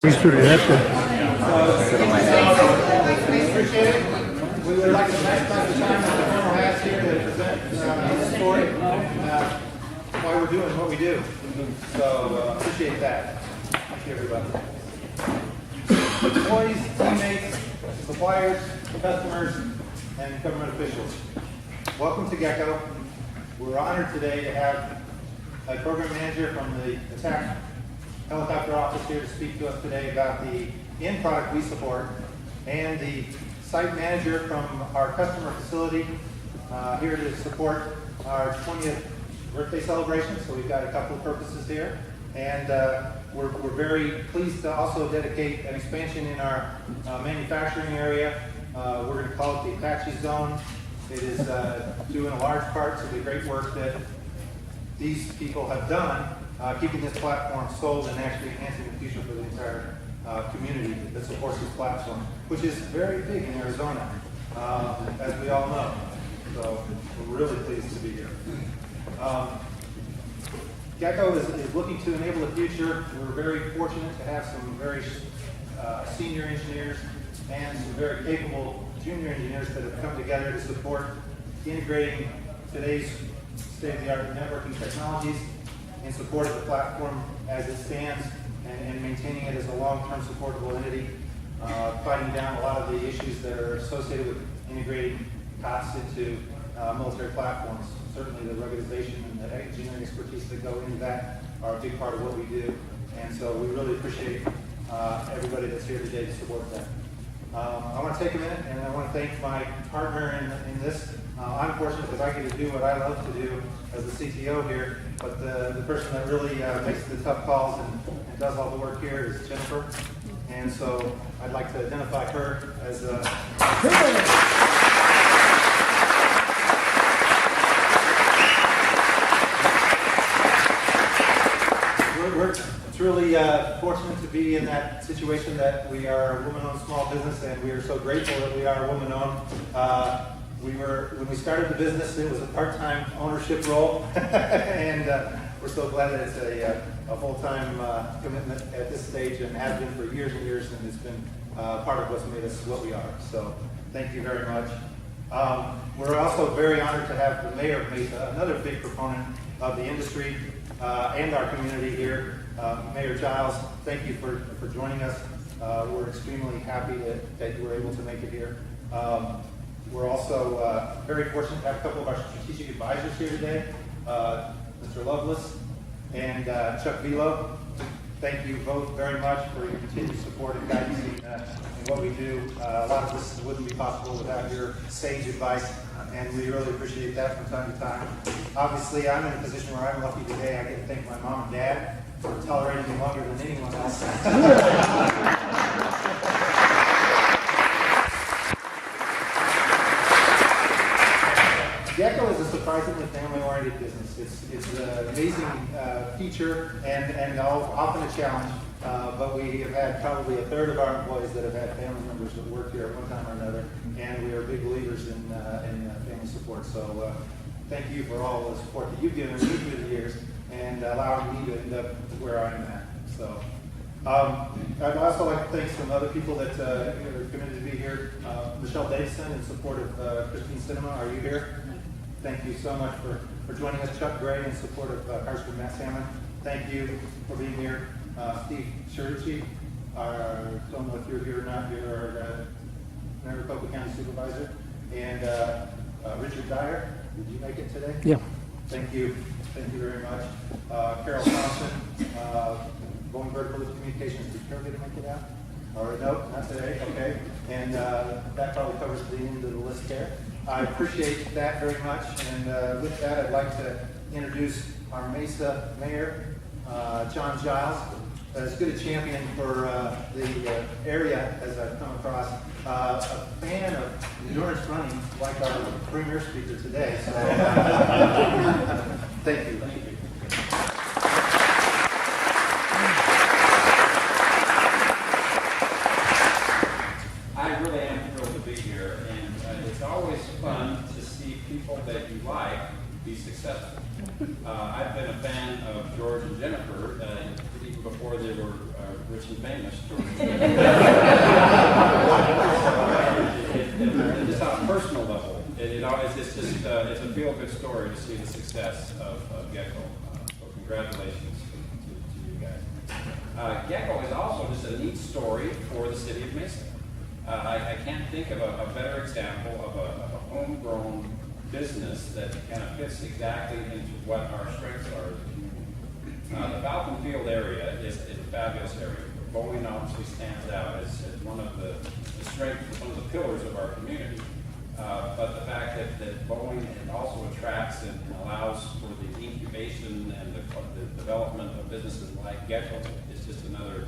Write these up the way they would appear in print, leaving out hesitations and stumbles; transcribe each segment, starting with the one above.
Appreciate it. We would like to thank Dr. Simon for Vehlow has here to present his story, why we're doing what we do. So appreciate that. Thank you, everybody. Employees, teammates, suppliers, customers, and government officials. Welcome to GECO. We're honored today to have a program manager from the attack helicopter office here to speak to us today about the end product we support, and the site manager from our customer facility here to support our 20th birthday celebration. So we've got a couple of purposes here, and we're very pleased to also dedicate an expansion in our manufacturing area. We're going to call it the Apache Zone. It is doing a large part to the great work that these people have done, keeping this platform sold and actually enhancing the future for the entire community that supports this platform, which is very big in Arizona, as we all know. So we're really pleased to be here. GECO is looking to enable the future. We're very fortunate to have some very senior engineers and some very capable junior engineers that have come together to support integrating today's state-of-the-art networking technologies in support of the platform as it stands, and maintaining it as a long-term supportable entity, fighting down a lot of the issues that are associated with integrating COTS into military platforms. Certainly the ruggedization and the engineering expertise that go into that are a big part of what we do, and so we really appreciate everybody that's here today to support that. I want to take a minute and I want to thank my partner in this. I'm fortunate because I get to do what I love to do as the CTO here, but the person that really makes the tough calls and does all the work here is Jennifer. And so I'd like to identify her as we're truly fortunate to be in that situation that we are a woman-owned small business, and we are so grateful that we are woman-owned. When we started the business, it was a part-time ownership role, and we're so glad that it's a full-time commitment at this stage, and has been for years and years, and it's been part of what's made us what we are. So thank you very much. We're also very honored to have the Mayor of Mesa, another big proponent of the industry and our community here. Mayor Giles, thank you for joining us. We're extremely happy that you were able to make it here. We're also very fortunate to have a couple of our strategic advisors here today, Mr. Lovelace and Chuck Vehlow. Thank you both very much for your continued support and guidance in what we do. A lot of this wouldn't be possible without your sage advice, and we really appreciate that from time to time. Obviously, I'm in a position where I'm lucky today. I get to thank my mom and dad for tolerating me longer than anyone else. GECO is a surprisingly family-oriented business. It's an amazing feature and often a challenge, but we have had probably a third of our employees that have had family members that work here at one time or another, and we are big believers in family support. So thank you for all the support that you've given me through the years and allowing me to end up where I am at. So I'd also like to thank some other people that are committed to be here. Michelle Davison in support of Christine Cinema. Are you here? Thank you so much for joining us. Chuck Gray in support of Congressman Matt Salmon. Thank you for being here. Steve Sherici, don't know if you're here or not, you're our Maricopa County Supervisor. And Richard Dyer, did you make it today? Yeah. Thank you. Thank you very much. Carol Thompson, Boeing Vertical Communications. Did Carol get to make it out? Or no, not today. Okay. And that probably covers the end of the list there. I appreciate that very much, and with that, I'd like to introduce our Mesa Mayor, John Giles, as good a champion for the area as I've come across, a fan of endurance running, like our premier speaker today. So, thank you. Thank you. I really am thrilled to be here, and it's always fun to see people that you like be successful. I've been a fan of George and Jennifer even before they were rich and famous. Just on a personal level, it's a feel-good story to see the success of GECO. So congratulations to you guys. GECO is also just a neat story for the city of Mesa. I can't think of a better example of a homegrown business that kind of fits exactly into what our strengths are as a community. The Falcon Field area is a fabulous area. Boeing obviously stands out as one of the strengths, one of the pillars of our community. But the fact that Boeing also attracts and allows for the incubation and the development of businesses like GECO is just another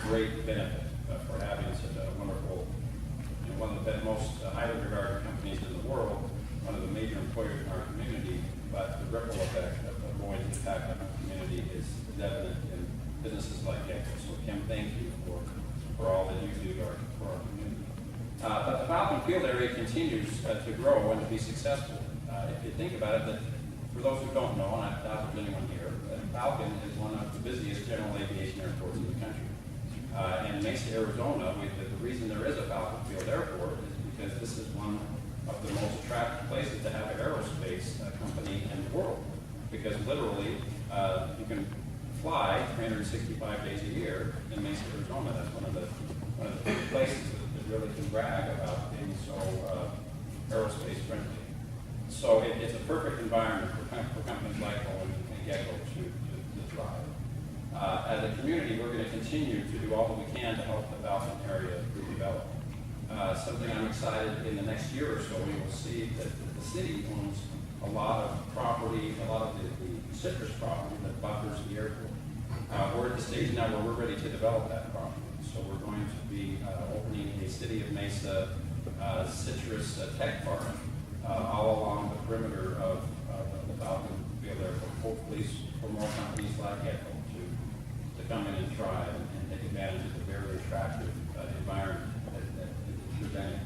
great benefit for having such a wonderful, one of the most highly regarded companies in the world, one of the major employers in our community, but the ripple effect of Boeing's impact on our community is evident in businesses like GECO. So Kim, thank you for all that you do for our community. But the Falcon Field area continues to grow and to be successful. If you think about it, that for those who don't know, and I doubt there's anyone here, Falcon is one of the busiest general aviation airports in the country. In Mesa, Arizona, the reason there is a Falcon Field Airport is because this is one of the most attractive places to have an aerospace company in the world. Because literally, you can fly 365 days a year in Mesa, Arizona. That's one of the places that really can brag about being so aerospace friendly. So it's a perfect environment for companies like Boeing and GECO to thrive. As a community, we're going to continue to do all that we can to help the Falcon area develop. Something I'm excited in the next year or so, we will see that the city owns a lot of property, a lot of the citrus property that buffers the airport. We're at the stage now where we're ready to develop that property. So we're going to be opening a City of Mesa citrus tech park all along the perimeter of the Falcon Field Airport, hopefully for more companies like GECO to come in and try and take advantage of the very attractive environment that is presented.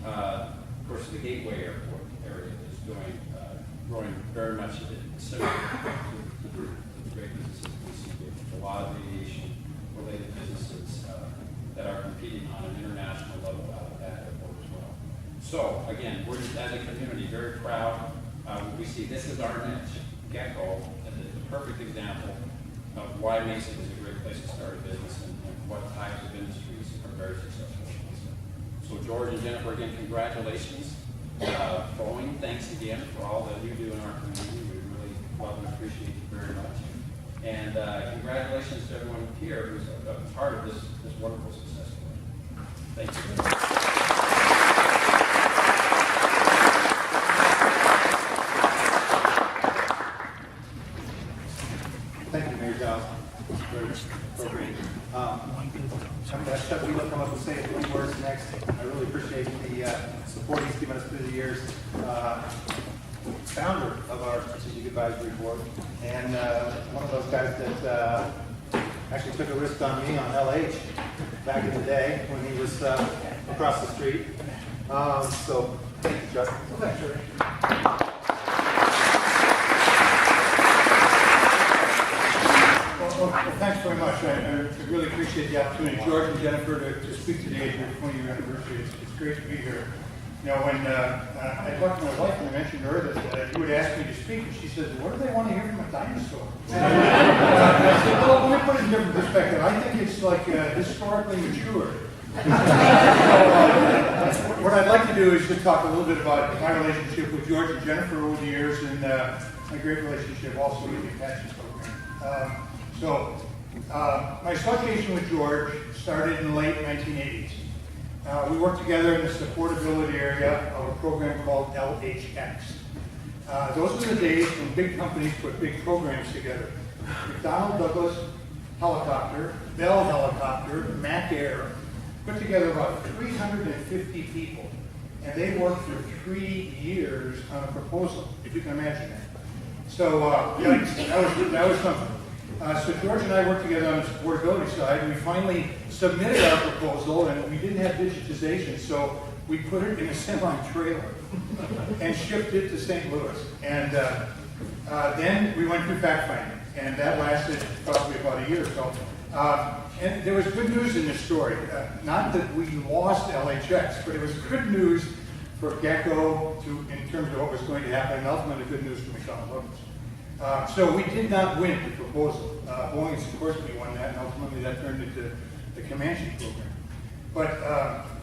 Of course, the Gateway Airport area is growing very much similar to the great businesses we see here. A lot of aviation-related businesses that are competing on an international level out of that airport as well. So, again, we're just, as a community, very proud. We see this as our niche. GECO is the perfect example of why Mesa is a great place to start a business and what types of industries are very successful in Mesa. So George and Jennifer, again, congratulations. Boeing, thanks again for all that you do in our community. We really love and appreciate you very much. And congratulations to everyone here who's a part of this wonderful success story. Thank you. Thank you, Mayor Giles. Very appropriate. I'm going to have Vehlow come up and say a few words next. I really appreciate the support he's given us through the years. Founder of our Strategic Advisory Board, and one of those guys that actually took a risk on me on LH back in the day when he was across the street. So thank you, Chuck. Thanks, sir. Well, thanks very much. I really appreciate the opportunity, George and Jennifer, to speak today at your 20-year anniversary. It's great to be here. You know, when I talked to my wife and I mentioned to her that you would ask me to speak, and she said, "What do they want to hear from a dinosaur?" I said, "Well, let me put it in a different perspective. I think it's like historically mature." What I'd like to do is to talk a little bit about my relationship with George and Jennifer over the years, and my great relationship also with the Apache program. My association with George started in the late 1980s. We worked together in the supportability area of a program called LHX. Those were the days when big companies put big programs together. McDonnell Douglas Helicopter, Bell Helicopter, Mac Air put together about 350 people, and they worked for 3 years on a proposal, if you can imagine that. So that was something. So George and I worked together on the supportability side, and we finally submitted our proposal, and we didn't have digitization, so we put it in a semi-trailer and shipped it to St. Louis. And then we went through fact-finding, and that lasted probably about a year or so. And there was good news in this story. Not that we lost LHX, but it was good news for GECO in terms of what was going to happen, and ultimately good news for McDonnell Douglas. So we did not win the proposal. Boeing, of course, we won that, and ultimately that turned into the Comanche program. But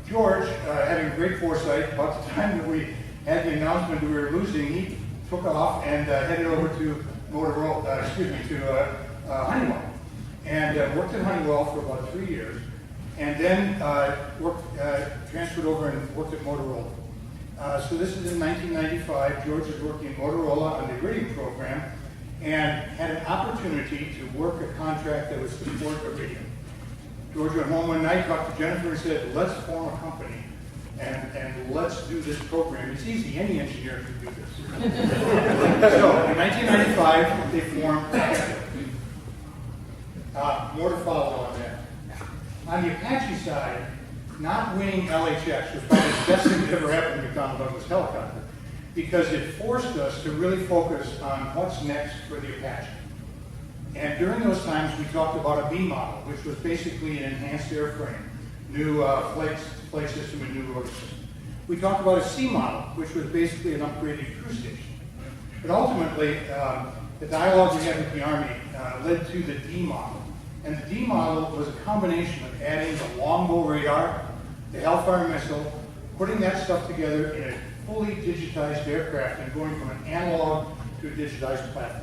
George, having great foresight, about the time that we had the announcement that we were losing, he took off and headed over to Honeywell, and worked at Honeywell for about 3 years, and then transferred over and worked at Motorola. So this is in 1995. George was working at Motorola on the Iridium program, and had an opportunity to work a contract that was to support Iridium. George went home one night, talked to Jennifer, and said, let's form a company, and let's do this program. It's easy, any engineer can do this. So in 1995, they formed GECO. More to follow on that. On the Apache side, not winning LHX was probably the best thing that ever happened to McDonnell Douglas helicopter, because it forced us to really focus on what's next for the Apache. And during those times, we talked about a B model, which was basically an enhanced airframe, new flight system, and new rotor system. We talked about a C model, which was basically an upgraded cruise station. But ultimately, the dialogue we had with the Army led to the D model. And the D model was a combination of adding the longbow radar, the Hellfire missile, putting that stuff together in a fully digitized aircraft and going from an analog to a digitized platform.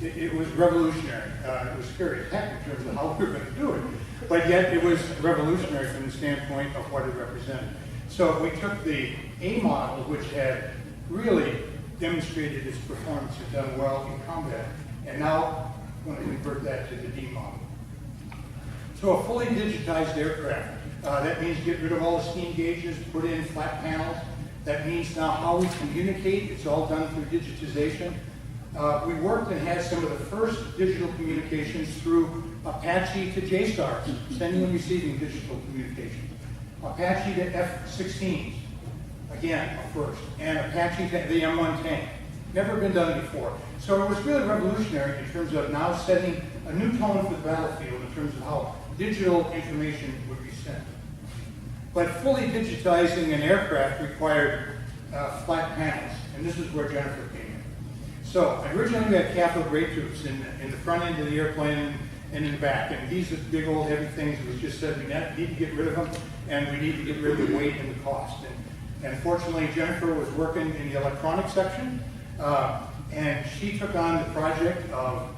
It was revolutionary. It was scary as heck in terms of how we were going to do it. But yet it was revolutionary from the standpoint of what it represented. So we took the A model, which had really demonstrated its performance and done well in combat, and now we're going to convert that to the D model. So a fully digitized aircraft. That means get rid of all the steam gauges, put in flat panels. That means now how we communicate, it's all done through digitization. We worked and had some of the first digital communications through Apache to JSTARS, sending and receiving digital communications. Apache to F-16s, again, a first. And Apache to the M1 tank. Never been done before. So it was really revolutionary in terms of now setting a new tone for the battlefield in terms of how digital information would be sent. But fully digitizing an aircraft required flat panels, and this is where Jennifer came in. So originally we had cathode ray tubes in the front end of the airplane and in the back, and these are big old heavy things. It was just said we need to get rid of them, and we need to get rid of the weight and the cost. And fortunately, Jennifer was working in the electronics section, and she took on the project of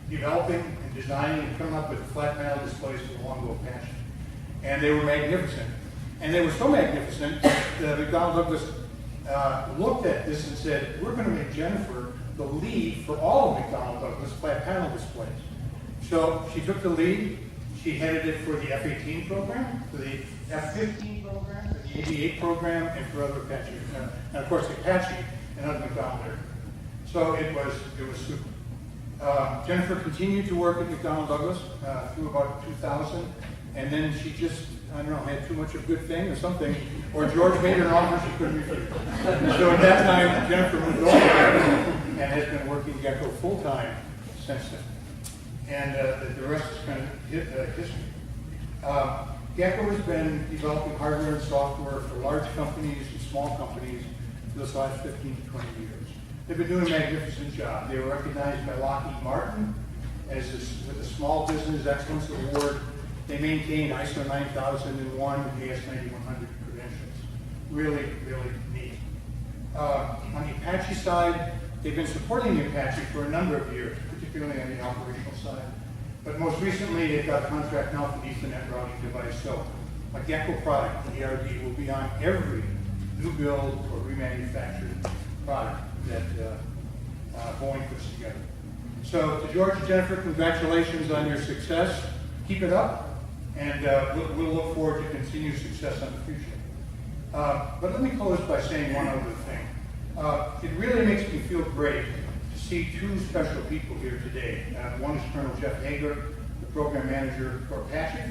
developing and designing and coming up with flat panel displays for the Longbow Apache. And they were magnificent. And they were so magnificent that McDonnell Douglas looked at this and said, we're going to make Jennifer the lead for all of McDonnell Douglas flat panel displays. So she took the lead. She headed it for the F-18 program, for the F-15 program, for the AV-8 program, and for other Apache, and of course the Apache and other McDonnell aircraft. So it was super. Jennifer continued to work at McDonnell Douglas through about 2000, and then she just, I don't know, had too much of a good thing or something, or George made her an offer she couldn't refuse. So at that time, Jennifer moved over and has been working GECO full-time since then. And the rest is kind of history. GECO has been developing hardware and software for large companies and small companies for the last 15 to 20 years. They've been doing a magnificent job. They were recognized by Lockheed Martin with the Small Business Excellence Award. They maintain ISO 9001 and AS9100 credentials. Really, really neat. On the Apache side, they've been supporting the Apache for a number of years, particularly on the operational side. But most recently, they've got a contract now for the Ethernet routing device. So a GECO product, the ERD, will be on every new build or remanufactured product that Boeing puts together. So to George and Jennifer, congratulations on your success. Keep it up, and we'll look forward to continued success in the future. But let me close by saying one other thing. It really makes me feel great to see two special people here today. One is Colonel Jeff Hager, the program manager for Apache,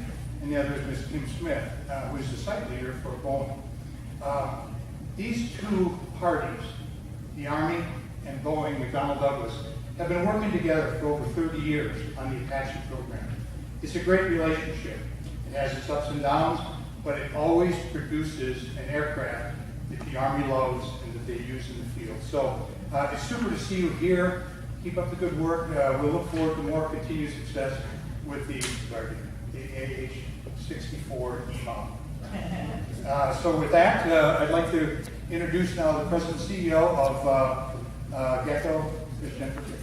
and the other is Ms. Kim Smith, who is the site leader for Boeing. These two parties, the Army and Boeing, McDonnell Douglas, have been working together for over 30 years on the Apache program. It's a great relationship. It has its ups and downs, but it always produces an aircraft that the Army loves and that they use in the field. So it's super to see you here. Keep up the good work. We'll look forward to more continued success with the Guardian, the AH-64E model. So with that, I'd like to introduce now the President and CEO of GECO, Ms. Jennifer Graves.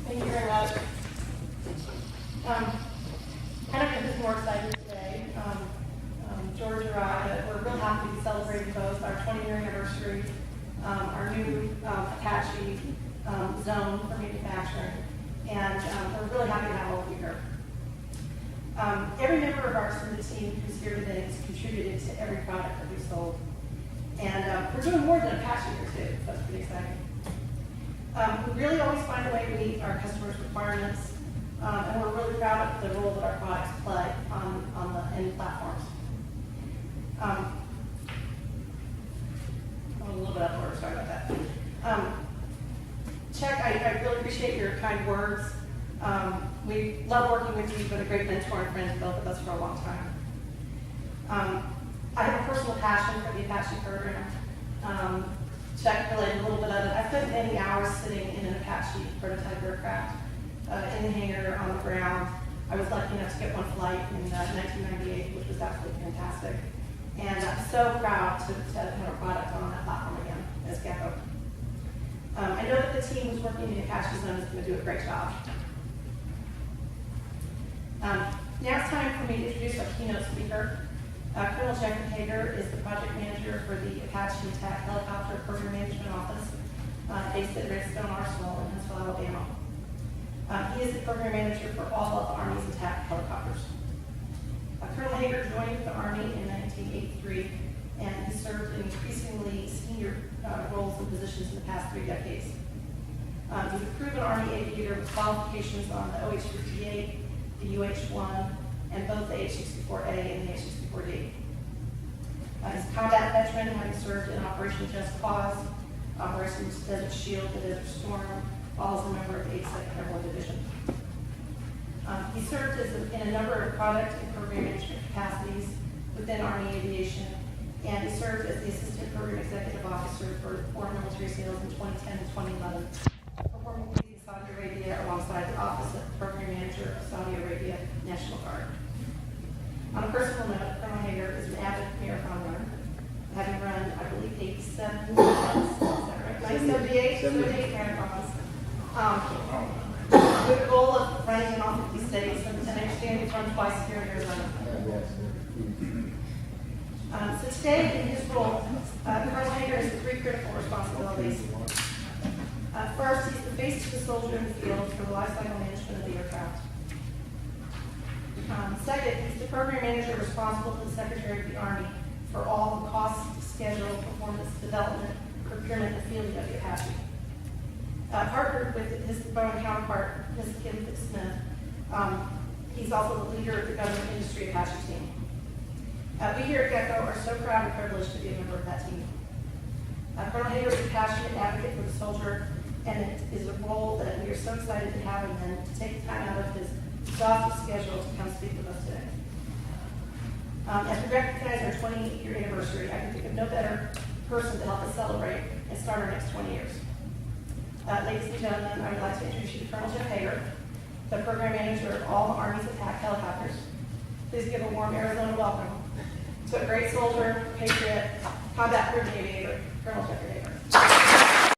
Thank you very much. I don't know who's more excited today. George or I, but we're real happy to be celebrating both our 20-year anniversary, our new Apache zone for manufacturing, and we're really happy to have all of you here. Every member of our extended team who's here today has contributed to every product that we sold. And we're doing more than Apache here too, so that's pretty exciting. We really always find a way to meet our customers' requirements, and we're really proud of the role that our products play on the end platforms. I'm a little bit out of order, sorry about that. Chuck, I really appreciate your kind words. We love working with you. You've been a great mentor and friend, both of us, for a long time. I have a personal passion for the Apache program. Chuck related a little bit of it. I spent many hours sitting in an Apache prototype aircraft in the hangar on the ground. I was lucky enough to get one flight in 1998, which was absolutely fantastic. And I'm so proud to have a product on that platform again as GECO. I know that the team who's working in the Apache zone is going to do a great job. Now it's time for me to introduce our keynote speaker. Colonel Jeffrey Hager is the project manager for the Apache Attack Helicopter Program Management Office based at Redstone Arsenal in Huntsville, Alabama. He is the program manager for all of the Army's attack helicopters. Colonel Hager joined the Army in 1983, and he served in increasingly senior roles and positions in the past 3 decades. He's a proven Army aviator with qualifications on the OH-58, the UH-1, and both the AH-64A and the AH-64D. He's a combat veteran, having served in Operation Just Cause, Operation Desert Shield, the Desert Storm, all as a member of the 82nd Airborne Division. He served in a number of product and program management capacities within Army Aviation, and he served as the Assistant Program Executive Officer for Foreign Military Sales in 2010 and 2011, performing duties in Saudi Arabia alongside the Office of Program Manager of Saudi Arabia National Guard. On a personal note, Colonel Hager is an avid marathon runner, having run, I believe, 87 marathons. Is that right? 78 marathons. With the goal of running in all 50 states, and I understand he's run twice here in Arizona. So today, in his role, Colonel Hager has 3 critical responsibilities. First, he's the face to the soldier in the field for the lifecycle management of the aircraft. Second, he's the program manager responsible to the Secretary of the Army for all the cost, schedule, performance, development, procurement, and fielding of the Apache. Partnered with his Boeing counterpart, Ms. Kim Smith, he's also the leader of the government industry Apache team. We here at GECO are so proud and privileged to be a member of that team. Colonel Hager is a passionate advocate for the soldier, and it is a role that we are so excited to have him in, to take the time out of his exhaustive schedule to come speak with us today. As we recognize our 20-year anniversary, I can think of no better person to help us celebrate and start our next 20 years. Ladies and gentlemen, I would like to introduce you to Colonel Jeff Hager, the program manager of all the Army's attack helicopters. Please give a warm Arizona welcome to a great soldier, patriot, combat-proven aviator, Colonel Jeffrey Hager.